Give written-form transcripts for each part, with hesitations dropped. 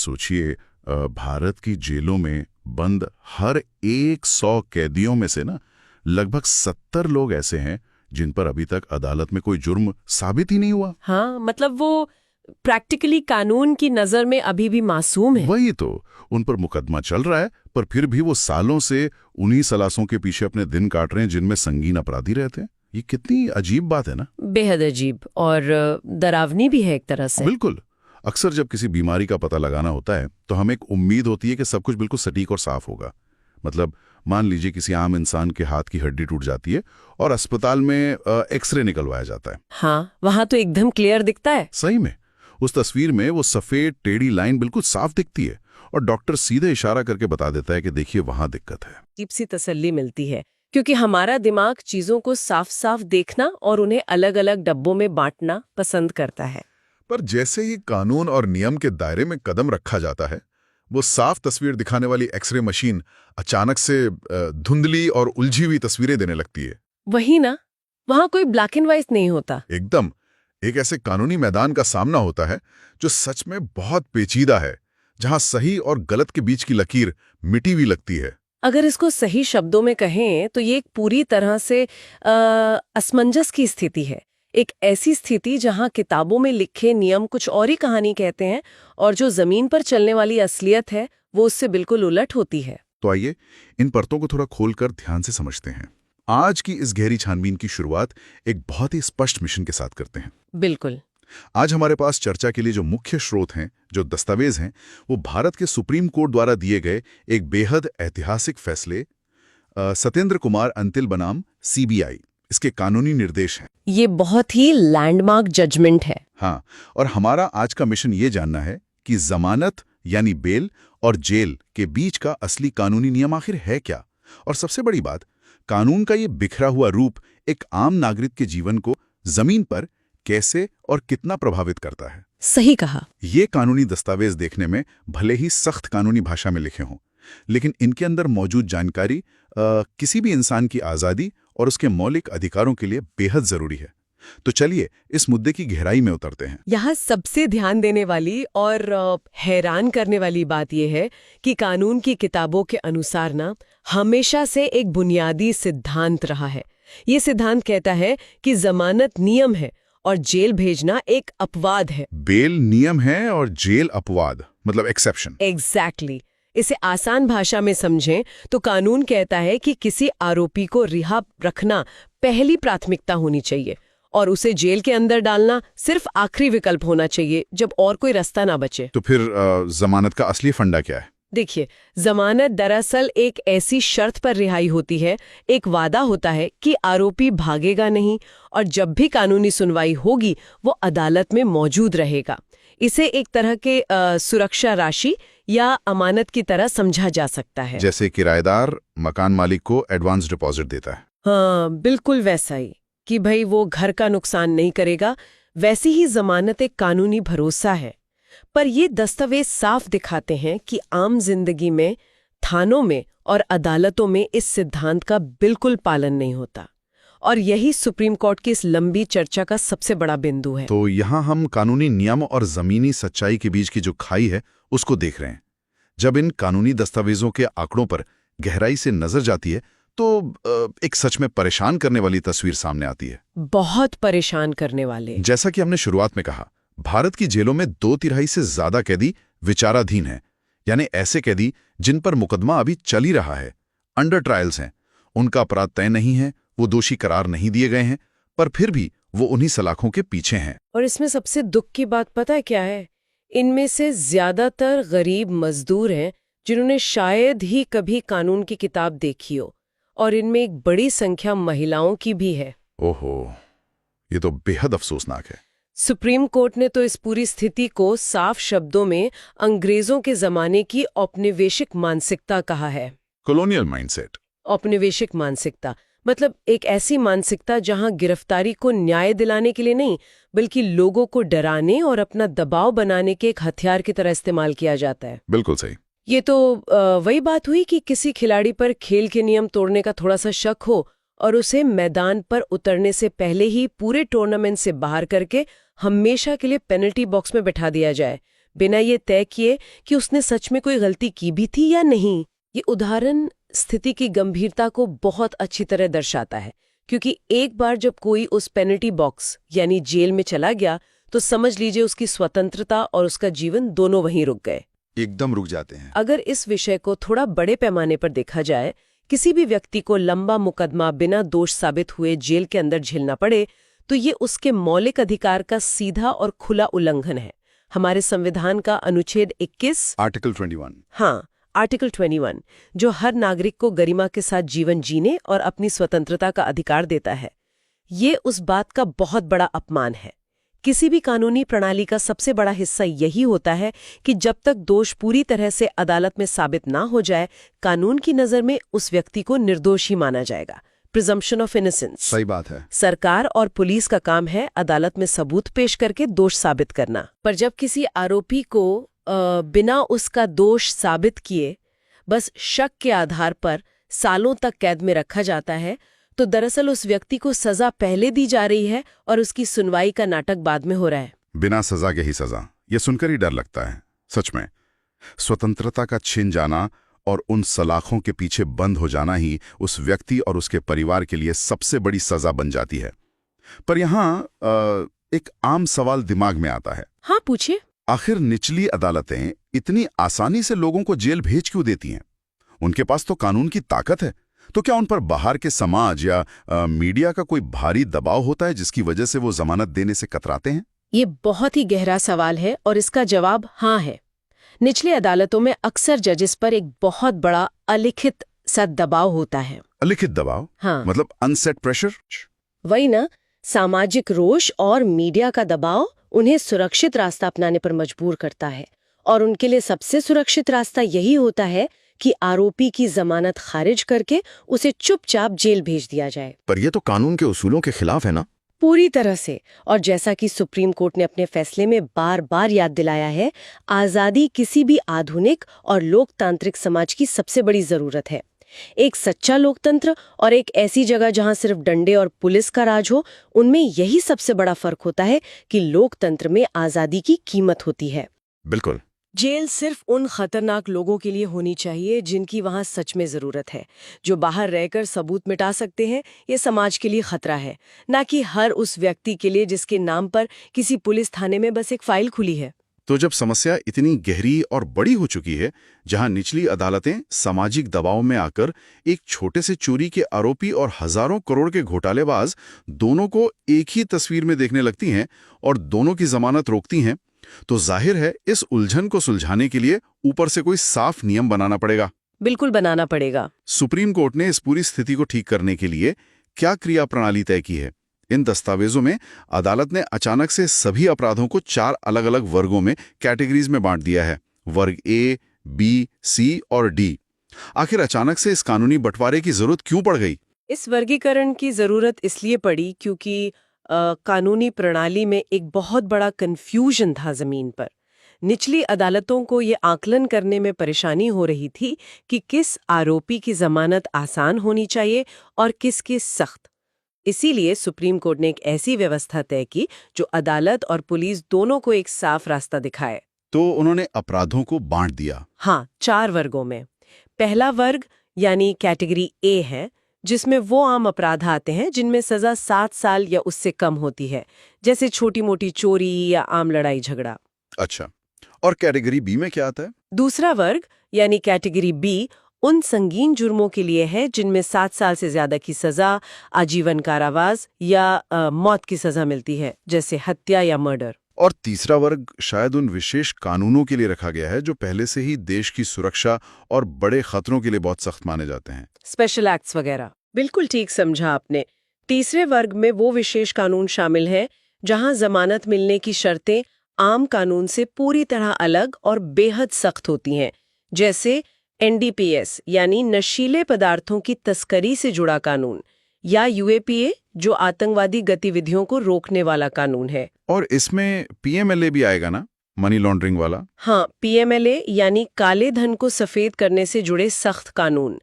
सोचिए, भारत की जेलों में बंद हर 100 कैदियों में से ना लगभग 70 लोग ऐसे हैं जिन पर अभी तक अदालत में कोई जुर्म साबित ही नहीं हुआ। हाँ, मतलब वो प्रैक्टिकली कानून की नजर में अभी भी मासूम है। वही तो, उन पर मुकदमा चल रहा है, पर फिर भी वो सालों से उन्हीं सलासों के पीछे अपने दिन काट रहे हैं जिनमें संगीन अपराधी रहते हैं। ये कितनी अजीब बात है ना। बेहद अजीब और डरावनी भी है एक तरह से। बिल्कुल। अक्सर जब किसी बीमारी का पता लगाना होता है तो हमें एक उम्मीद होती है कि सब कुछ बिल्कुल सटीक और साफ होगा। मतलब मान लीजिए किसी आम इंसान के हाथ की हड्डी टूट जाती है और अस्पताल में एक्सरे निकलवाया जाता है। हाँ, वहां तो एकदम क्लियर दिखता है। सही में उस तस्वीर में वो सफेद टेढ़ी लाइन बिल्कुल साफ दिखती है और डॉक्टर सीधे इशारा करके बता देता है कि देखिए वहां दिक्कत है। अजीब सी तसल्ली मिलती है, क्योंकि हमारा दिमाग चीजों को साफ साफ देखना और उन्हें अलग अलग डब्बों में बांटना पसंद करता है। पर जैसे ही कानून और नियम के दायरे में कदम रखा जाता है, वो साफ तस्वीर दिखाने वाली एक्सरे मशीन अचानक से धुंधली और उलझी हुई तस्वीरें देने लगती है। वही ना, वहां कोई ब्लैक एंड व्हाइट नहीं होता। एकदम एक ऐसे कानूनी मैदान का सामना होता है जो सच में बहुत पेचीदा है, जहां सही और गलत के बीच की लकीर मिटी हुई लगती है। अगर इसको सही शब्दों में कहें तो ये एक पूरी तरह से असमंजस की स्थिति है। एक ऐसी स्थिति जहां किताबों में लिखे नियम कुछ और ही कहानी कहते हैं और जो जमीन पर चलने वाली असलियत है वो उससे बिल्कुल उलट होती है। तो आइए इन परतों को थोड़ा खोलकर ध्यान से समझते हैं। आज की इस गहरी छानबीन की शुरुआत एक बहुत ही स्पष्ट मिशन के साथ करते हैं। बिल्कुल। आज हमारे पास चर्चा के लिए जो मुख्य स्रोत हैं, जो दस्तावेज हैं, वो भारत के सुप्रीम कोर्ट द्वारा दिए गए एक बेहद ऐतिहासिक फैसले सत्येंद्र कुमार अंतिल बनाम सीबीआई, इसके कानूनी निर्देश हैं। ये बहुत ही लैंडमार्क जजमेंट है। हाँ, और हमारा आज का मिशन ये जानना है कि जमानत यानी बेल और जेल के बीच का असली कानूनी नियम आखिर है क्या, और सबसे बड़ी बात, कानून का ये बिखरा हुआ रूप एक आम नागरिक के जीवन को जमीन पर कैसे और कितना प्रभावित करता है। सही कहा। ये कानूनी दस्तावेज देखने में भले ही सख्त कानूनी भाषा में लिखे हों, लेकिन इनके अंदर मौजूद जानकारी किसी भी इंसान की आज़ादी और उसके मौलिक अधिकारों के लिए बेहद जरूरी है। तो चलिए इस मुद्दे की गहराई में उतरते हैं। यहाँ सबसे ध्यान देने वाली और हैरान करने वाली बात यह है कि कानून की किताबों के अनुसार ना हमेशा से एक बुनियादी सिद्धांत रहा है। ये सिद्धांत कहता है कि जमानत नियम है और जेल भेजना एक अपवाद है। बेल नियम है और जेल अपवाद, मतलब एक्सेप्शन। एग्जैक्टली। इसे आसान भाषा में समझें तो कानून कहता है कि किसी आरोपी को रिहा रखना पहली प्राथमिकता होनी चाहिए और उसे जेल के अंदर डालना सिर्फ आखिरी विकल्प होना चाहिए जब और कोई रास्ता ना बचे। तो फिर जमानत का असली फंडा क्या है? देखिए, जमानत दरअसल एक ऐसी शर्त पर रिहाई होती है, एक वादा होता है कि आरोपी भागेगा नहीं और जब भी कानूनी सुनवाई होगी वो अदालत में मौजूद रहेगा। इसे एक तरह के सुरक्षा राशि या अमानत की तरह समझा जा सकता है। जैसे किराएदार मकान मालिक को एडवांस डिपॉजिट देता है। हाँ, बिल्कुल वैसा ही, कि भाई वो घर का नुकसान नहीं करेगा। वैसी ही जमानत एक कानूनी भरोसा है। पर ये दस्तावेज साफ दिखाते हैं कि आम जिंदगी में, थानों में और अदालतों में इस सिद्धांत का बिल्कुल पालन नहीं होता। और यही सुप्रीम कोर्ट की इस लंबी चर्चा का सबसे बड़ा बिंदु है। तो यहाँ हम कानूनी नियम और जमीनी सच्चाई के बीच की जो खाई है उसको देख रहे हैं। जब इन कानूनी दस्तावेजों के आंकड़ों पर गहराई से नजर जाती है तो एक सच में परेशान करने वाली तस्वीर सामने आती है। बहुत परेशान करने वाले। जैसा कि हमने शुरुआत में कहा, भारत की जेलों में 2/3 से ज्यादा कैदी विचाराधीन हैं, यानी ऐसे कैदी जिन पर मुकदमा अभी चल ही रहा है, अंडर ट्रायल्स हैं। उनका अपराध तय नहीं है, वो दोषी करार नहीं दिए गए हैं, पर फिर भी वो उन्हीं सलाखों के पीछे हैं। और इसमें सबसे दुख की बात पता है क्या है? इनमें से ज्यादातर गरीब मजदूर हैं जिन्होंने शायद ही कभी कानून की किताब देखी हो, और इनमें एक बड़ी संख्या महिलाओं की भी है। ओहो, ये तो बेहद अफसोसनाक है। सुप्रीम कोर्ट ने तो इस पूरी स्थिति को साफ शब्दों में अंग्रेजों के जमाने की औपनिवेशिक मानसिकता कहा है। Colonial mindset. औपनिवेशिक मानसिकता मतलब एक ऐसी मानसिकता जहां गिरफ्तारी को न्याय दिलाने के लिए नहीं, बल्कि लोगों को डराने और अपना दबाव बनाने के एक हथियार की तरह इस्तेमाल किया जाता है। बिल्कुल सही। ये तो वही बात हुई कि किसी खिलाड़ी पर खेल के नियम तोड़ने का थोड़ा सा शक हो और उसे मैदान पर उतरने से पहले ही पूरे टूर्नामेंट से बाहर करके हमेशा के लिए पेनल्टी बॉक्स में बैठा दिया जाए, बिना ये तय किए कि उसने सच में कोई गलती की भी थी या नहीं। ये उदाहरण स्थिति की गंभीरता को बहुत अच्छी तरह दर्शाता है, क्योंकि एक बार जब कोई उस पेनल्टी बॉक्स यानी जेल में चला गया तो समझ लीजिए उसकी स्वतंत्रता और उसका जीवन दोनों वहीं रुक गए, एकदम रुक जाते हैं। अगर इस विषय को थोड़ा बड़े पैमाने पर देखा जाए, किसी भी व्यक्ति को लंबा मुकदमा बिना दोष साबित हुए जेल के अंदर झेलना पड़े तो ये उसके मौलिक अधिकार का सीधा और खुला उल्लंघन है। हमारे संविधान का अनुच्छेद 21 आर्टिकल 21। हाँ, आर्टिकल 21, जो हर नागरिक को गरिमा के साथ जीवन जीने और अपनी स्वतंत्रता का अधिकार देता है, ये उस बात का बहुत बड़ा अपमान है। किसी भी कानूनी प्रणाली का सबसे बड़ा हिस्सा यही होता है कि जब तक दोष पूरी तरह से अदालत में साबित ना हो जाए, कानून की नज़र में उस व्यक्ति को निर्दोष ही माना जाएगा। Presumption of innocence. सही बात है। सरकार और पुलिस का काम है अदालत में सबूत पेश करके दोष साबित करना। पर जब किसी आरोपी को बिना उसका दोष साबित किए बस शक के आधार पर सालों तक कैद में रखा जाता है, तो दरअसल उस व्यक्ति को सजा पहले दी जा रही है और उसकी सुनवाई का नाटक बाद में हो रहा है। बिना सजा के ही सजा, ये सुनकर ही डर लगता है। सच में स्वतंत्रता का छिन जाना और उन सलाखों के पीछे बंद हो जाना ही उस व्यक्ति और उसके परिवार के लिए सबसे बड़ी सजा बन जाती है। पर यहाँ एक आम सवाल दिमाग में आता है। हाँ, पूछिए। आखिर निचली अदालतें इतनी आसानी से लोगों को जेल भेज क्यों देती हैं? उनके पास तो कानून की ताकत है, तो क्या उन पर बाहर के समाज या मीडिया का कोई भारी दबाव होता है जिसकी वजह से वो जमानत देने से कतराते हैं? ये बहुत ही गहरा सवाल है और इसका जवाब हाँ है। निचली अदालतों में अक्सर जजेस पर एक बहुत बड़ा अलिखित सा दबाव होता है। अलिखित दबाव? हाँ, मतलब अनसेट प्रेशर? वही ना, सामाजिक रोष और मीडिया का दबाव उन्हें सुरक्षित रास्ता अपनाने पर मजबूर करता है, और उनके लिए सबसे सुरक्षित रास्ता यही होता है कि आरोपी की जमानत खारिज करके उसे चुपचाप जेल भेज दिया जाए। पर यह तो कानून के उसूलों के खिलाफ है ना? पूरी तरह से। और जैसा कि सुप्रीम कोर्ट ने अपने फैसले में बार बार याद दिलाया है, आज़ादी किसी भी आधुनिक और लोकतांत्रिक समाज की सबसे बड़ी जरूरत है। एक सच्चा लोकतंत्र और एक ऐसी जगह जहां सिर्फ डंडे और पुलिस का राज हो, उनमें यही सबसे बड़ा फर्क होता है कि लोकतंत्र में आज़ादी की कीमत होती है। बिल्कुल। जेल सिर्फ उन खतरनाक लोगों के लिए होनी चाहिए जिनकी वहां सच में जरूरत है, जो बाहर रहकर सबूत मिटा सकते हैं। ये समाज के लिए खतरा है, ना कि हर उस व्यक्ति के लिए जिसके नाम पर किसी पुलिस थाने में बस एक फाइल खुली है। तो जब समस्या इतनी गहरी और बड़ी हो चुकी है, जहां निचली अदालतें सामाजिक दबाव में आकर एक छोटे से चोरी के आरोपी और हजारों करोड़ के घोटालेबाज दोनों को एक ही तस्वीर में देखने लगती हैं और दोनों की जमानत रोकती हैं, तो जाहिर है इस उलझन को सुलझाने के लिए ऊपर से कोई साफ नियम बनाना पड़ेगा। बिल्कुल बनाना पड़ेगा। सुप्रीम कोर्ट ने इस पूरी स्थिति को ठीक करने के लिए क्या क्रिया प्रणाली तय की है? इन दस्तावेजों में अदालत ने अचानक से सभी अपराधों को 4 अलग-अलग वर्गों में कैटेगरीज में बांट दिया है, वर्ग ए, बी, सी और डी। आखिर अचानक से इस कानूनी बंटवारे की जरूरत क्यों पड़ गई? इस वर्गीकरण की जरूरत इसलिए पड़ी क्योंकि कानूनी प्रणाली में एक बहुत बड़ा कंफ्यूजन था जमीन पर। निचली अदालतों को ये आकलन करने में परेशानी हो रही थी कि किस आरोपी की जमानत आसान होनी चाहिए और किसकी सख्त। इसीलिए सुप्रीम कोर्ट ने एक ऐसी व्यवस्था तय की जो अदालत और पुलिस दोनों को एक साफ रास्ता दिखाए। तो उन्होंने अपराधों को बांट दिया। हाँ, 4 वर्गों में। पहला वर्ग यानी कैटेगरी ए है, जिसमें वो आम अपराध आते हैं जिनमें सजा 7 साल या उससे कम होती है, जैसे छोटी मोटी चोरी या आम लड़ाई झगड़ा। अच्छा, और कैटेगरी बी में क्या आता है? दूसरा वर्ग यानी कैटेगरी बी उन संगीन जुर्मों के लिए है जिनमें 7 साल से ज्यादा की सजा, आजीवन कारावास या मौत की सजा मिलती है, जैसे हत्या या मर्डर। और तीसरा वर्ग शायद उन विशेष कानूनों के लिए रखा गया है जो पहले से ही देश की सुरक्षा और बड़े खतरों के लिए बहुत सख्त माने जाते हैं, स्पेशल एक्ट्स वगैरह। बिल्कुल ठीक समझा आपने। तीसरे वर्ग में वो विशेष कानून शामिल हैं जहां जमानत मिलने की शर्तें आम कानून से पूरी तरह अलग और बेहद सख्त होती हैं, जैसे NDPS यानी नशीले पदार्थों की तस्करी से जुड़ा कानून, या UAPA जो आतंकवादी गतिविधियों को रोकने वाला कानून है। और इसमें PMLA भी आएगा ना, मनी लॉन्ड्रिंग वाला? हाँ, PMLA यानी काले धन को सफेद करने से जुड़े सख्त कानून।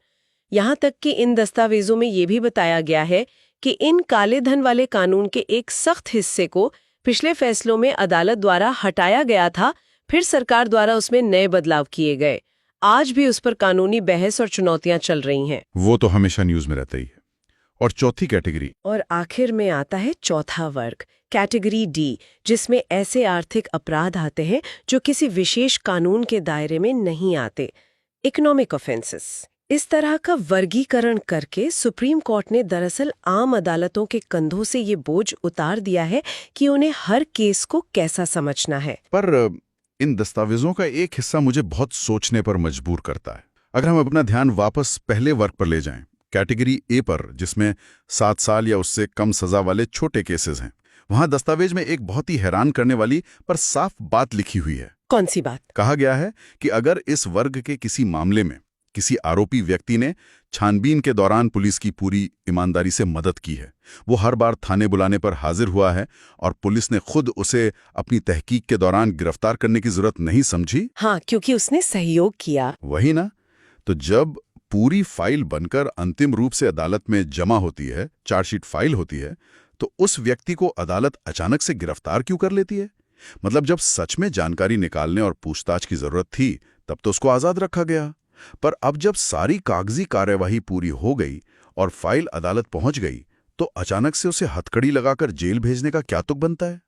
यहाँ तक कि इन दस्तावेजों में ये भी बताया गया है कि इन काले धन वाले कानून के एक सख्त हिस्से को पिछले फैसलों में अदालत द्वारा हटाया गया था, फिर सरकार द्वारा उसमें नए बदलाव किए गए। आज भी उस पर कानूनी बहस और चुनौतियां चल रही हैं। वो तो हमेशा न्यूज में रहता ही है। और चौथी कैटेगरी, और आखिर में आता है चौथा वर्ग, कैटेगरी डी, जिसमें ऐसे आर्थिक अपराध आते हैं जो किसी विशेष कानून के दायरे में नहीं आते, इकोनॉमिक ऑफेंसेस। इस तरह का वर्गीकरण करके सुप्रीम कोर्ट ने दरअसल आम अदालतों के कंधों से ये बोझ उतार दिया है कि उन्हें हर केस को कैसा समझना है। पर इन दस्तावेजों का एक हिस्सा मुझे बहुत सोचने पर मजबूर करता है। अगर हम अपना ध्यान वापस पहले वर्ग पर ले जाएं, कैटेगरी ए पर, जिसमें 7 साल या उससे कम सजा वाले छोटे केसेस हैं, वहां दस्तावेज में एक बहुत ही हैरान करने वाली पर साफ बात लिखी हुई है। कौन सी बात? कहा गया है कि अगर इस वर्ग के किसी मामले में किसी आरोपी व्यक्ति ने छानबीन के दौरान पुलिस की पूरी ईमानदारी से मदद की है, वो हर बार थाने बुलाने पर हाजिर हुआ है और पुलिस ने खुद उसे अपनी तहकीक के दौरान गिरफ्तार करने की जरूरत नहीं समझी। हाँ, क्योंकि उसने सहयोग किया। वही ना, तो जब पूरी फाइल बनकर अंतिम रूप से अदालत में जमा होती है, चार्जशीट फाइल होती है, तो उस व्यक्ति को अदालत अचानक से गिरफ्तार क्यों कर लेती है? मतलब जब सच में जानकारी निकालने और पूछताछ की जरूरत थी, तब तो उसको आजाद रखा गया। पर अब जब सारी कागजी कार्यवाही पूरी हो गई और फाइल अदालत पहुंच गई, तो अचानक से उसे हथकड़ी लगाकर जेल भेजने का क्या तुक बनता है?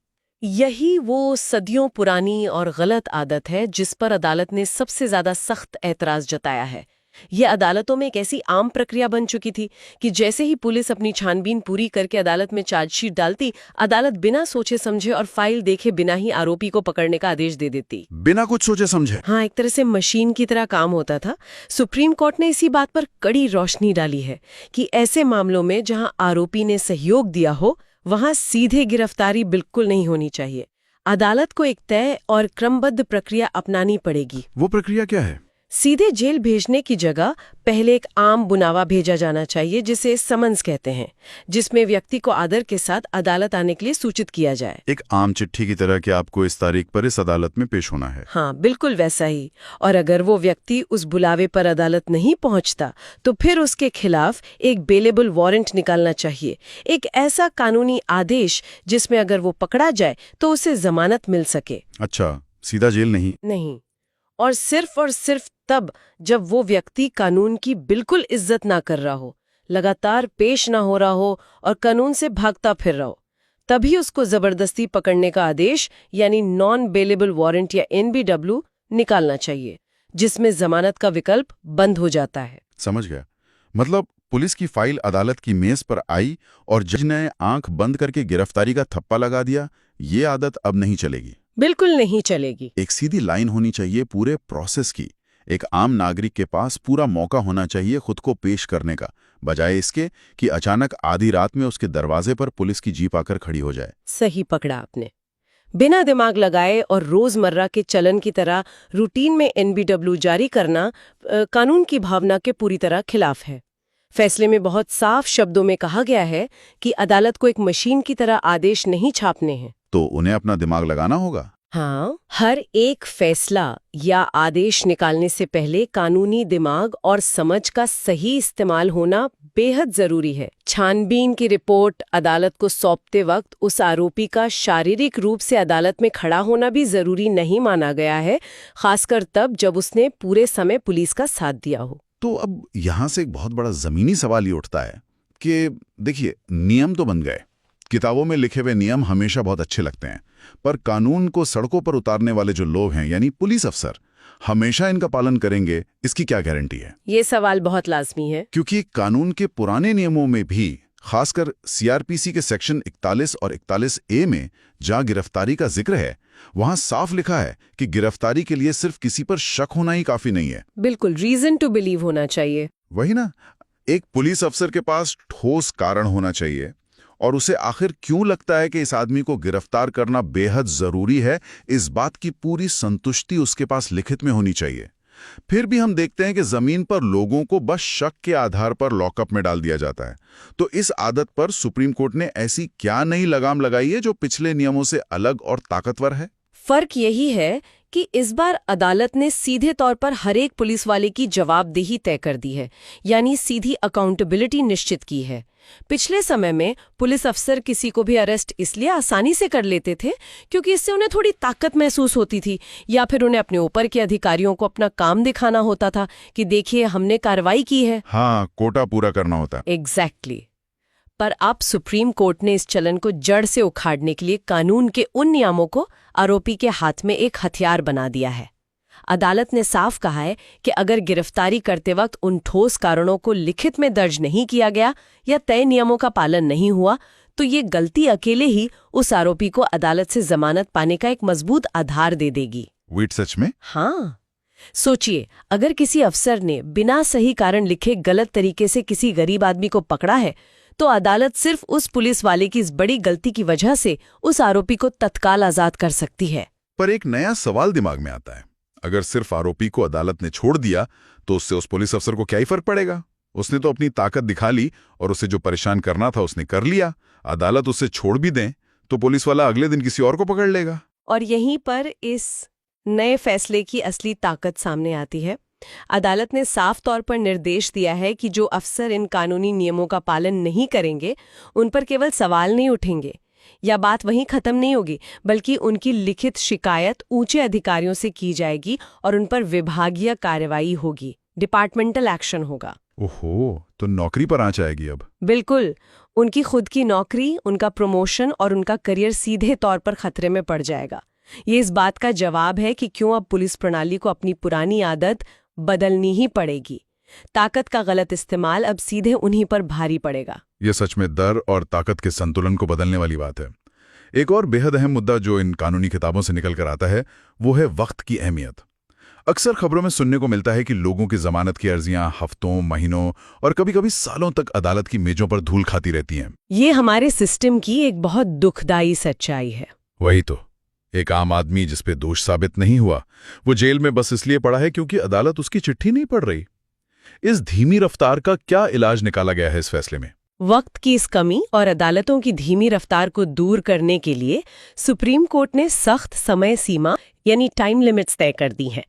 यही वो सदियों पुरानी और गलत आदत है जिस पर अदालत ने सबसे ज्यादा सख्त ऐतराज जताया है। ये अदालतों में एक ऐसी आम प्रक्रिया बन चुकी थी कि जैसे ही पुलिस अपनी छानबीन पूरी करके अदालत में चार्जशीट डालती, अदालत बिना सोचे समझे और फाइल देखे बिना ही आरोपी को पकड़ने का आदेश दे देती। बिना कुछ सोचे समझे? हाँ, एक तरह से मशीन की तरह काम होता था। सुप्रीम कोर्ट ने इसी बात पर कड़ी रोशनी डाली है कि ऐसे मामलों में जहां आरोपी ने सहयोग दिया हो, वहां सीधे गिरफ्तारी बिल्कुल नहीं होनी चाहिए। अदालत को एक तय और क्रमबद्ध प्रक्रिया अपनानी पड़ेगी। वो प्रक्रिया क्या है? सीधे जेल भेजने की जगह पहले एक आम बुलावा भेजा जाना चाहिए, जिसे समन्स कहते हैं, जिसमें व्यक्ति को आदर के साथ अदालत आने के लिए सूचित किया जाए। एक आम चिट्ठी की तरह कि आपको इस तारीख पर इस अदालत में पेश होना है। हाँ, बिल्कुल वैसा ही। और अगर वो व्यक्ति उस बुलावे पर अदालत नहीं पहुंचता, तो फिर उसके खिलाफ एक बेलेबल वारंट निकालना चाहिए, एक ऐसा कानूनी आदेश जिसमें अगर वो पकड़ा जाए तो उसे जमानत मिल सके। अच्छा, सीधा जेल नहीं? और सिर्फ तब जब वो व्यक्ति कानून की बिल्कुल इज्जत ना कर रहा हो, लगातार पेश ना हो रहा हो और कानून से भागता फिर रहा हो, तभी उसको जबरदस्ती पकड़ने का आदेश यानी नॉन बेलेबल वारंट या NBW निकालना चाहिए, जिसमें जमानत का विकल्प बंद हो जाता है। समझ गया। मतलब पुलिस की फाइल अदालत की मेज पर आई और जज ने आंख बंद करके गिरफ्तारी का थप्पा लगा दिया, ये आदत अब नहीं चलेगी। बिल्कुल नहीं चलेगी। एक सीधी लाइन होनी चाहिए पूरे प्रोसेस की। एक आम नागरिक के पास पूरा मौका होना चाहिए खुद को पेश करने का, बजाय इसके कि अचानक आधी रात में उसके दरवाजे पर पुलिस की जीप आकर खड़ी हो जाए। सही पकड़ा आपने। बिना दिमाग लगाए और रोजमर्रा के चलन की तरह रूटीन में NBW जारी करना कानून की भावना के पूरी तरह खिलाफ है। फैसले में बहुत साफ शब्दों में कहा गया है कि अदालत को एक मशीन की तरह आदेश नहीं छापने हैं। तो उन्हें अपना दिमाग लगाना होगा। हाँ, हर एक फैसला या आदेश निकालने से पहले कानूनी दिमाग और समझ का सही इस्तेमाल होना बेहद जरूरी है। छानबीन की रिपोर्ट अदालत को सौंपते वक्त उस आरोपी का शारीरिक रूप से अदालत में खड़ा होना भी जरूरी नहीं माना गया है, खासकर तब जब उसने पूरे समय पुलिस का साथ दिया हो। तो अब यहां से एक बहुत बड़ा जमीनी सवाल ये उठता है कि देखिए, नियम तो बन गए, किताबों में लिखे हुए नियम हमेशा बहुत अच्छे लगते हैं, पर कानून को सड़कों पर उतारने वाले जो लोग हैं यानी पुलिस अफसर, हमेशा इनका पालन करेंगे, इसकी क्या गारंटी है? ये सवाल बहुत लाजमी है, क्योंकि कानून के पुराने नियमों में भी, खासकर CRPC के सेक्शन 41 और 41A में जहां गिरफ्तारी का जिक्र है, वहां साफ लिखा है कि गिरफ्तारी के लिए सिर्फ किसी पर शक होना ही काफी नहीं है। बिल्कुल, रीजन टू बिलीव होना चाहिए। वही ना, एक पुलिस अफसर के पास ठोस कारण होना चाहिए और उसे आखिर क्यों लगता है कि इस आदमी को गिरफ्तार करना बेहद जरूरी है, इस बात की पूरी संतुष्टि उसके पास लिखित में होनी चाहिए। फिर भी हम देखते हैं कि जमीन पर लोगों को बस शक के आधार पर लॉकअप में डाल दिया जाता है। तो इस आदत पर सुप्रीम कोर्ट ने ऐसी क्या नई लगाम लगाई है जो पिछले नियमों से अलग और ताकतवर है? फर्क यही है कि इस बार अदालत ने सीधे तौर पर हर एक पुलिस वाले की जवाबदेही तय कर दी है, यानी सीधी अकाउंटेबिलिटी निश्चित की है। पिछले समय में पुलिस अफसर किसी को भी अरेस्ट इसलिए आसानी से कर लेते थे क्योंकि इससे उन्हें थोड़ी ताकत महसूस होती थी, या फिर उन्हें अपने ऊपर के अधिकारियों को अपना काम दिखाना होता था कि देखिए हमने कार्रवाई की है। हाँ, कोटा पूरा करना होता है। एग्जैक्टली। पर अब सुप्रीम कोर्ट ने इस चलन को जड़ से उखाड़ने के लिए कानून के उन नियमों को आरोपी के हाथ में एक हथियार बना दिया है। अदालत ने साफ कहा है कि अगर गिरफ्तारी करते वक्त उन ठोस कारणों को लिखित में दर्ज नहीं किया गया या तय नियमों का पालन नहीं हुआ, तो ये गलती अकेले ही उस आरोपी को अदालत से जमानत पाने का एक मजबूत आधार दे देगी। वेट, सच में? हाँ, सोचिए, अगर किसी अफसर ने बिना सही कारण लिखे गलत तरीके से किसी गरीब आदमी को पकड़ा है, तो अदालत सिर्फ उस पुलिस वाले की इस बड़ी गलती की वजह से उस आरोपी को तत्काल आजाद कर सकती है। पर एक नया सवाल दिमाग में आता है, अगर सिर्फ आरोपी को अदालत ने छोड़ दिया तो उससे उस पुलिस अफसर को क्या ही फर्क पड़ेगा? उसने तो अपनी ताकत दिखा ली और उसे जो परेशान करना था उसने कर लिया। अदालत उसे छोड़ भी दें तो पुलिस वाला अगले दिन किसी और को पकड़ लेगा। और यहीं पर इस नए फैसले की असली ताकत सामने आती है। अदालत ने साफ तौर पर निर्देश दिया है कि जो अफसर इन कानूनी नियमों का पालन नहीं करेंगे, उन पर केवल सवाल नहीं उठेंगे या बात वहीं खत्म नहीं होगी, बल्कि उनकी लिखित शिकायत ऊंचे अधिकारियों से की जाएगी और उन पर विभागीय कार्रवाई होगी, डिपार्टमेंटल एक्शन होगा। ओहो, तो नौकरी पर आंच आएगी अब। बिल्कुल, उनकी खुद की नौकरी, उनका प्रमोशन और उनका करियर सीधे तौर पर खतरे में पड़ जाएगा। ये इस बात का जवाब है कि क्यों अब पुलिस प्रणाली को अपनी पुरानी आदत बदलनी ही पड़ेगी। ताकत का गलत इस्तेमाल अब सीधे उन्हीं पर भारी पड़ेगा। यह सच में दर और ताकत के संतुलन को बदलने वाली बात है। एक और बेहद अहम मुद्दा जो इन कानूनी किताबों से निकल कर आता है वो है वक्त की अहमियत। अक्सर खबरों में सुनने को मिलता है कि लोगों की जमानत की अर्जियां हफ्तों, महीनों और कभी-कभी सालों तक अदालत की मेजों पर धूल खाती रहती हैं। ये हमारे सिस्टम की एक बहुत दुखदाई सच्चाई है। वही तो, एक आम आदमी जिस पे दोष साबित नहीं हुआ, वो जेल में बस इसलिए पड़ा है क्योंकि अदालत उसकी चिट्ठी नहीं पढ़ रही। इस धीमी रफ्तार का क्या इलाज निकाला गया है इस फैसले में? वक्त की इस कमी और अदालतों की धीमी रफ्तार को दूर करने के लिए सुप्रीम कोर्ट ने सख्त समय सीमा यानी टाइम लिमिट्स तय कर दी हैं।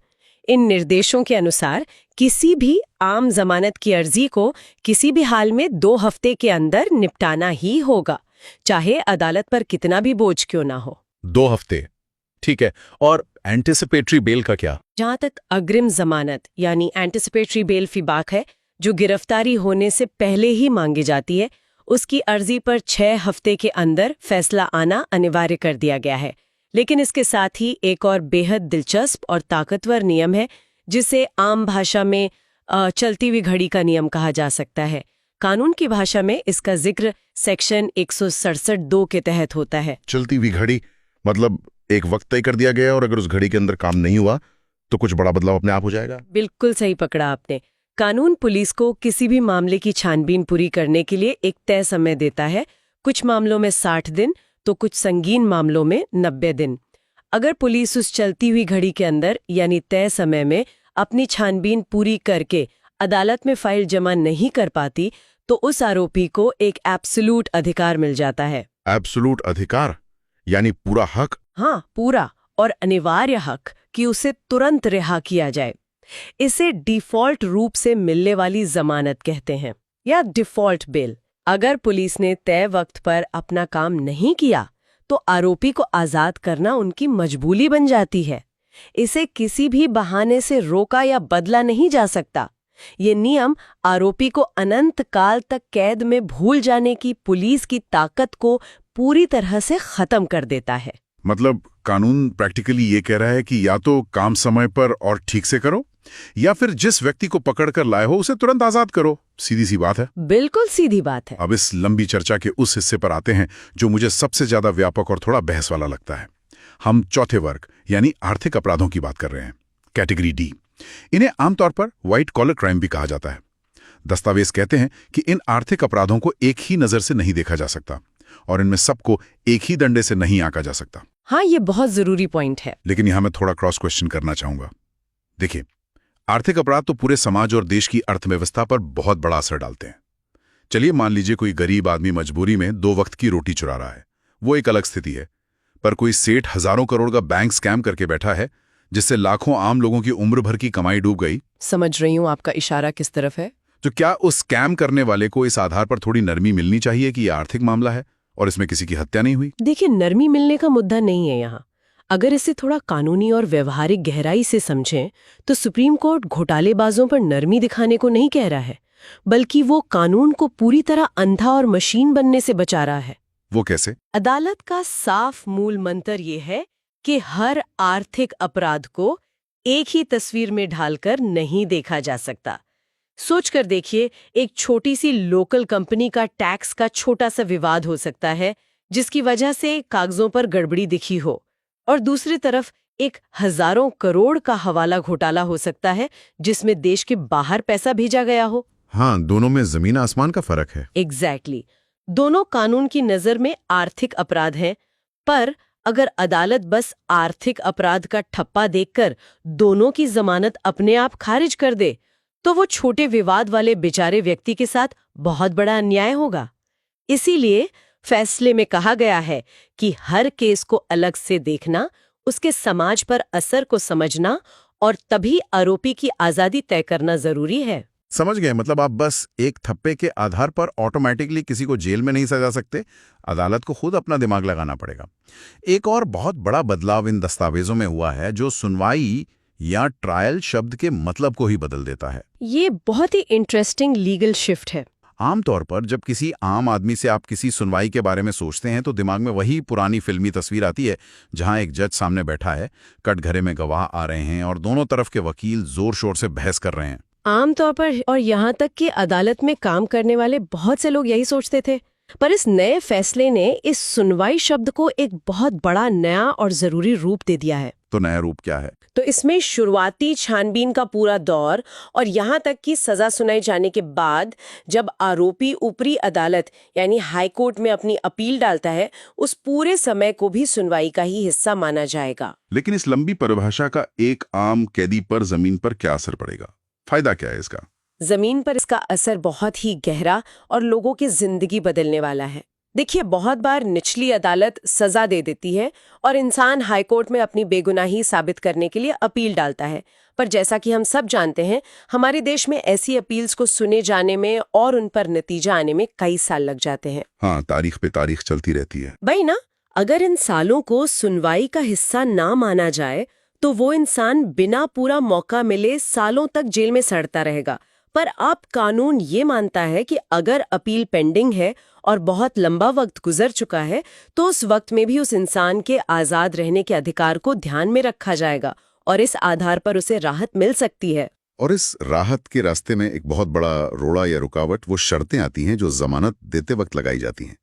इन निर्देशों के अनुसार किसी भी आम जमानत की अर्जी को किसी भी हाल में 2 हफ्ते के अंदर निपटाना ही होगा, चाहे अदालत पर कितना भी बोझ क्यों ना हो। 2 हफ्ते, ठीक है। और एंटिसिपेटरी बेल का क्या? जहां तक अग्रिम जमानत यानी एंटिसिपेटरी बेल फिबाक है, जो गिरफ्तारी होने से पहले ही मांगी जाती है, उसकी अर्जी पर 6 हफ्ते के अंदर फैसला आना अनिवार्य कर दिया गया है। लेकिन इसके साथ ही एक और बेहद दिलचस्प और ताकतवर नियम है, जिसे आम भाषा में चलती हुई घड़ी का नियम कहा जा सकता है। कानून की भाषा में इसका जिक्र सेक्शन 167(2) के तहत होता है। चलती हुई घड़ी मतलब एक वक्त तय कर दिया गया और अगर उस घड़ी के अंदर काम नहीं हुआ तो कुछ बड़ा बदलाव अपने आप हो जाएगा। बिल्कुल सही पकड़ा आपने। कानून पुलिस को किसी भी मामले की छानबीन पूरी करने के लिए एक तय समय देता है, कुछ मामलों में 60 दिन तो कुछ संगीन मामलों में 90 दिन। अगर पुलिस उस चलती हुई घड़ी के अंदर यानी तय समय में अपनी छानबीन पूरी करके अदालत में फाइल जमा नहीं कर पाती, तो उस आरोपी को एक एब्सोल्यूट अधिकार मिल जाता है। एब्सोल्यूट अधिकार यानी पूरा हक? हाँ, पूरा और अनिवार्य हक कि उसे तुरंत रिहा किया जाए। इसे डिफॉल्ट रूप से मिलने वाली जमानत कहते हैं या डिफॉल्ट बेल। अगर पुलिस ने तय वक्त पर अपना काम नहीं किया तो आरोपी को आजाद करना उनकी मजबूरी बन जाती है। इसे किसी भी बहाने से रोका या बदला नहीं जा सकता। ये नियम आरोपी को अनंत काल तक कैद में भूल जाने की पुलिस की ताकत को पूरी तरह से खत्म कर देता है। मतलब कानून प्रैक्टिकली ये कह रहा है कि या तो काम समय पर और ठीक से करो, या फिर जिस व्यक्ति को पकड़ कर लाए हो उसे तुरंत आजाद करो। सीधी सी बात है। बिल्कुल सीधी बात है। अब इस लंबी चर्चा के उस हिस्से पर आते हैं जो मुझे सबसे ज्यादा व्यापक और थोड़ा बहस वाला लगता है। हम चौथे वर्ग यानी आर्थिक अपराधों की बात कर रहे हैं, कैटेगरी डी। इन्हें आमतौर पर व्हाइट कॉलर क्राइम भी कहा जाता है। दस्तावेज कहते हैं कि इन आर्थिक अपराधों को एक ही नजर से नहीं देखा जा सकता और इनमें सबको एक ही डंडे से नहीं आंका जा सकता। हाँ, ये बहुत जरूरी पॉइंट है। लेकिन यहां मैं थोड़ा क्रॉस क्वेश्चन करना चाहूंगा। देखिए, आर्थिक अपराध तो पूरे समाज और देश की अर्थव्यवस्था पर बहुत बड़ा असर डालते हैं। चलिए मान लीजिए कोई गरीब आदमी मजबूरी में 2 वक्त की रोटी चुरा रहा है, वो एक अलग स्थिति है। पर कोई सेठ हजारों करोड़ का बैंक स्कैम करके बैठा है, जिससे लाखों आम लोगों की उम्र भर की कमाई डूब गई। समझ रही हूँ आपका इशारा किस तरफ है। तो क्या उस स्कैम करने वाले को इस आधार पर थोड़ी नरमी मिलनी चाहिए कि यह आर्थिक मामला है और इसमें किसी की हत्या नहीं हुई? देखिए, नरमी मिलने का मुद्दा नहीं है यहाँ। अगर इसे थोड़ा कानूनी और व्यवहारिक गहराई से समझें तो सुप्रीम कोर्ट घोटालेबाजों पर नरमी दिखाने को नहीं कह रहा है, बल्कि वो कानून को पूरी तरह अंधा और मशीन बनने से बचा रहा है। वो कैसे? अदालत का साफ मूल मंत्र ये है कि हर आर्थिक अपराध को एक ही तस्वीर में ढालकर नहीं देखा जा सकता। सोचकर देखिए, एक छोटी सी लोकल कंपनी का टैक्स का छोटा सा विवाद हो सकता है जिसकी वजह से कागजों पर गड़बड़ी दिखी हो, और दूसरी तरफ एक हजारों करोड़ का हवाला घोटाला हो सकता है जिसमें देश के बाहर पैसा भेजा गया हो। हाँ, दोनों में जमीन आसमान का फर्क है। एग्जैक्टली। दोनों कानून की नजर में आर्थिक अपराध हैं, पर अगर अदालत बस आर्थिक अपराध का ठप्पा देखकर दोनों की जमानत अपने आप खारिज कर दे तो वो छोटे विवाद वाले बेचारे व्यक्ति के साथ बहुत बड़ा अन्याय होगा। इसीलिए फैसले में कहा गया है कि हर केस को अलग से देखना, उसके समाज पर असर को समझना और तभी आरोपी की आजादी तय करना जरूरी है। समझ गए। मतलब आप बस एक थप्पे के आधार पर ऑटोमेटिकली किसी को जेल में नहीं सजा सकते, अदालत को खुद अपना दिमाग लगाना पड़ेगा। एक और बहुत बड़ा बदलाव इन दस्तावेजों में हुआ है जो सुनवाई या ट्रायल शब्द के मतलब को ही बदल देता है। ये बहुत ही इंटरेस्टिंग लीगल शिफ्ट है। आमतौर पर जब किसी आम आदमी से आप किसी सुनवाई के बारे में सोचते हैं तो दिमाग में वही पुरानी फिल्मी तस्वीर आती है जहां एक जज सामने बैठा है, कटघरे में गवाह आ रहे हैं और दोनों तरफ के वकील जोर शोर से बहस कर रहे हैं। आमतौर पर, और यहाँ तक कि अदालत में काम करने वाले बहुत से लोग यही सोचते थे। पर इस नए फैसले ने इस सुनवाई शब्द को एक बहुत बड़ा नया और जरूरी रूप दे दिया है। तो नया रूप क्या है? तो इसमें शुरुआती छानबीन का पूरा दौर और यहाँ तक कि सजा सुनाई जाने के बाद जब आरोपी ऊपरी अदालत यानी हाई कोर्ट में अपनी अपील डालता है, उस पूरे समय को भी सुनवाई का ही हिस्सा माना जाएगा। लेकिन इस लंबी परिभाषा का एक आम कैदी पर जमीन पर क्या असर पड़ेगा? फायदा क्या है इसका? जमीन पर इसका असर बहुत ही गहरा और लोगों की जिंदगी बदलने वाला है। देखिए, बहुत बार निचली अदालत सजा दे देती है और इंसान हाईकोर्ट में अपनी बेगुनाही साबित करने के लिए अपील डालता है, पर जैसा कि हम सब जानते हैं, हमारे देश में ऐसी अपील्स को सुने जाने में और उन पर नतीजा आने में कई साल लग जाते हैं। हाँ, तारीख पे तारीख चलती रहती है भाई ना। अगर इन सालों को सुनवाई का हिस्सा ना माना जाए तो वो इंसान बिना पूरा मौका मिले सालों तक जेल में सड़ता रहेगा। पर अब कानून ये मानता है कि अगर अपील पेंडिंग है और बहुत लंबा वक्त गुजर चुका है तो उस वक्त में भी उस इंसान के आजाद रहने के अधिकार को ध्यान में रखा जाएगा और इस आधार पर उसे राहत मिल सकती है। और इस राहत के रास्ते में एक बहुत बड़ा रोड़ा या रुकावट वो शर्तें आती हैं जो जमानत देते वक्त लगाई जाती हैं।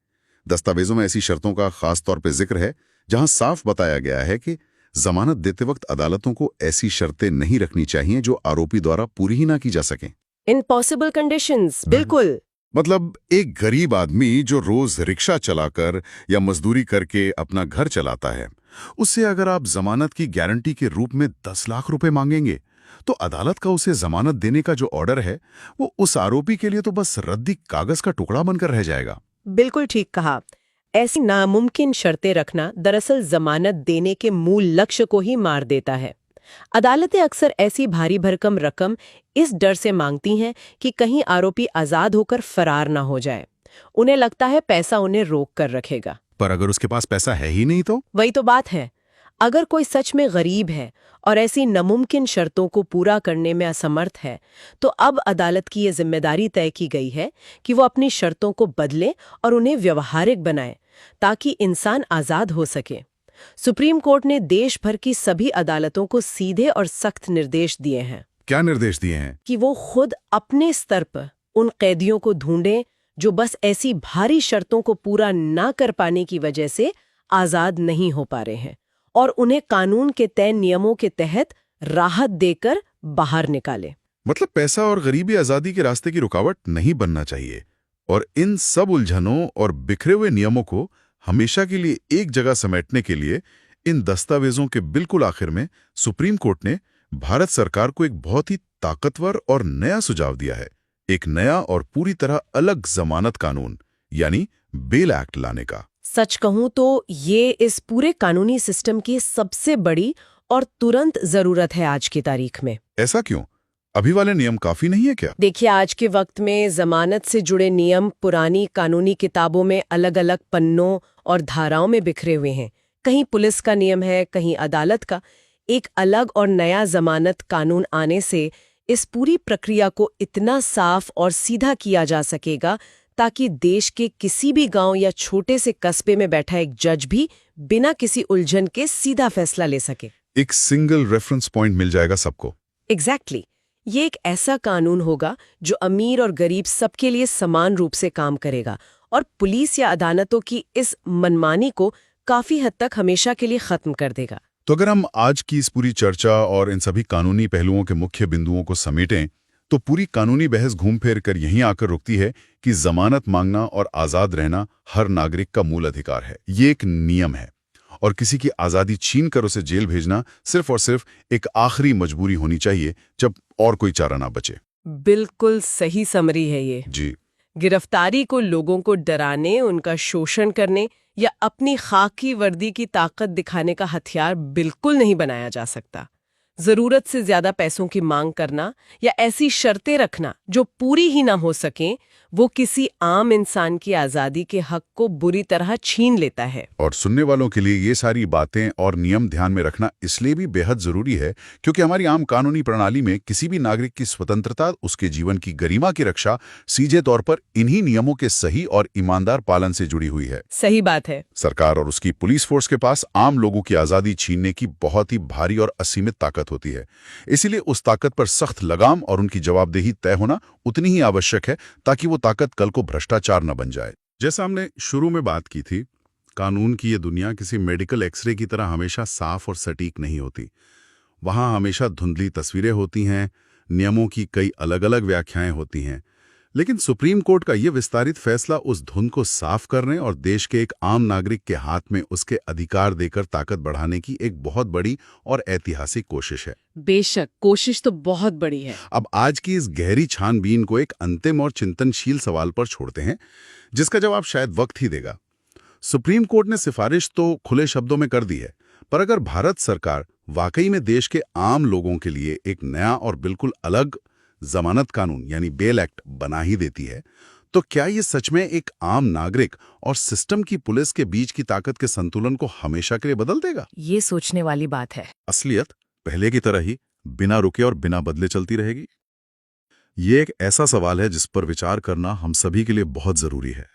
दस्तावेजों में ऐसी शर्तों का खास तौर पर जिक्र है जहां साफ बताया गया है कि जमानत देते वक्त अदालतों को ऐसी शर्तें नहीं रखनी चाहिए जो आरोपी द्वारा पूरी ही ना की जा सकें। इम्पॉसिबल कंडीशंस, बिल्कुल। मतलब एक गरीब आदमी जो रोज रिक्शा चलाकर या मजदूरी करके अपना घर चलाता है, उससे अगर आप जमानत की गारंटी के रूप में 10 लाख रुपए मांगेंगे तो अदालत का उसे जमानत देने का जो ऑर्डर है वो उस आरोपी के लिए तो बस रद्दी कागज का टुकड़ा बनकर रह जाएगा। बिल्कुल ठीक कहा। ऐसी नामुमकिन शर्तें रखना दरअसल जमानत देने के मूल लक्ष्य को ही मार देता है। अदालतें अक्सर ऐसी भारी भरकम रकम इस डर से मांगती हैं कि कहीं आरोपी आजाद होकर फरार ना हो जाए। उन्हें लगता है पैसा उन्हें रोक कर रखेगा। पर अगर उसके पास पैसा है ही नहीं तो? वही तो बात है। अगर कोई सच में गरीब है और ऐसी नामुमकिन शर्तों को पूरा करने में असमर्थ है तो अब अदालत की ये जिम्मेदारी तय की गई है कि वो अपनी शर्तों को बदले और उन्हें व्यवहारिक बनाए ताकि इंसान आजाद हो सके। सुप्रीम कोर्ट ने देश भर की सभी अदालतों को सीधे और सख्त निर्देश दिए हैं। क्या निर्देश दिए हैं? कि वो खुद अपने स्तर पर उन कैदियों को ढूंढें जो बस ऐसी भारी शर्तों को पूरा ना कर पाने की वजह से आजाद नहीं हो पा रहे हैं और उन्हें कानून के तय नियमों के तहत राहत देकर बाहर निकाले। मतलब पैसा और गरीबी आजादी के रास्ते की रुकावट नहीं बनना चाहिए। और इन सब उलझनों और बिखरे हुए नियमों को हमेशा के लिए एक जगह समेटने के लिए इन दस्तावेजों के बिल्कुल आखिर में सुप्रीम कोर्ट ने भारत सरकार को एक बहुत ही ताकतवर और नया सुझाव दिया है, एक नया और पूरी तरह अलग जमानत कानून यानी बेल एक्ट लाने का। सच कहूं तो ये इस पूरे कानूनी सिस्टम की सबसे बड़ी और तुरंत जरूरत है आज की तारीख में। ऐसा क्यों? अभी वाले नियम काफी नहीं है क्या? देखिए, आज के वक्त में जमानत से जुड़े नियम पुरानी कानूनी किताबों में अलग अलग पन्नों और धाराओं में बिखरे हुए हैं। कहीं पुलिस का नियम है, कहीं अदालत का। एक अलग और नया जमानत कानून आने से इस पूरी प्रक्रिया को इतना साफ और सीधा किया जा सकेगा ताकि देश के किसी भी गांव या छोटे से कस्बे में बैठा एक जज भी बिना किसी उलझन के सीधा फैसला ले सके। एक सिंगल रेफरेंस पॉइंट मिल जाएगा सबको। एग्जैक्टली। ये एक ऐसा कानून होगा जो अमीर और गरीब सबके लिए समान रूप से काम करेगा और पुलिस या अदालतों की इस मनमानी को काफी हद तक हमेशा के लिए खत्म कर देगा। तो अगर हम आज की इस पूरी चर्चा और इन सभी कानूनी पहलुओं के मुख्य बिंदुओं को समेटें तो पूरी कानूनी बहस घूम फिर कर यहीं आकर रुकती है कि जमानत मांगना और आजाद रहना हर नागरिक का मूल अधिकार है। ये एक नियम है और किसी की आजादी छीन कर उसे जेल भेजना सिर्फ और सिर्फ एक आखिरी मजबूरी होनी चाहिए जब और कोई चारा ना बचे। बिल्कुल सही समरी है ये। जी। गिरफ्तारी को लोगों को डराने, उनका शोषण करने या अपनी खाकी वर्दी की ताकत दिखाने का हथियार बिल्कुल नहीं बनाया जा सकता। जरूरत से ज्यादा पैसों की मांग करना या ऐसी शर्तें रखना जो पूरी ही ना हो सकें, वो किसी आम इंसान की आजादी के हक को बुरी तरह छीन लेता है। और सुनने वालों के लिए ये सारी बातें और नियम ध्यान में रखना इसलिए भी बेहद जरूरी है क्योंकि हमारी आम कानूनी प्रणाली में किसी भी नागरिक की स्वतंत्रता, उसके जीवन की गरिमा की रक्षा सीधे तौर पर इन्हीं नियमों के सही और ईमानदार पालन से जुड़ी हुई है। सही बात है। सरकार और उसकी पुलिस फोर्स के पास आम लोगों की आजादी छीनने की बहुत ही भारी और असीमित ताकत होती है। इसीलिए उस ताकत पर सख्त लगाम और उनकी जवाबदेही तय होना उतनी ही आवश्यक है ताकि वो ताकत कल को भ्रष्टाचार न बन जाए। जैसा हमने शुरू में बात की थी, कानून की ये दुनिया किसी मेडिकल एक्सरे की तरह हमेशा साफ और सटीक नहीं होती। वहां हमेशा धुंधली तस्वीरें होती हैं, नियमों की कई अलग अलग व्याख्याएं होती हैं। लेकिन सुप्रीम कोर्ट का यह विस्तारित फैसला उस धुंध को साफ करने और देश के एक आम नागरिक के हाथ में उसके अधिकार देकर ताकत बढ़ाने की एक बहुत बड़ी और ऐतिहासिक कोशिश है। बेशक, कोशिश तो बहुत बड़ी है। अब आज की इस गहरी छानबीन को एक अंतिम और चिंतनशील सवाल पर छोड़ते हैं, जिसका जवाब शायद वक्त ही देगा। सुप्रीम कोर्ट ने सिफारिश तो खुले शब्दों में कर दी है, पर अगर भारत सरकार वाकई में देश के आम लोगों के लिए एक नया और बिल्कुल अलग जमानत कानून यानी बेल एक्ट बना ही देती है, तो क्या ये सच में एक आम नागरिक और सिस्टम की पुलिस के बीच की ताकत के संतुलन को हमेशा के लिए बदल देगा? ये सोचने वाली बात है। असलियत पहले की तरह ही बिना रुके और बिना बदले चलती रहेगी? ये एक ऐसा सवाल है जिस पर विचार करना हम सभी के लिए बहुत जरूरी है।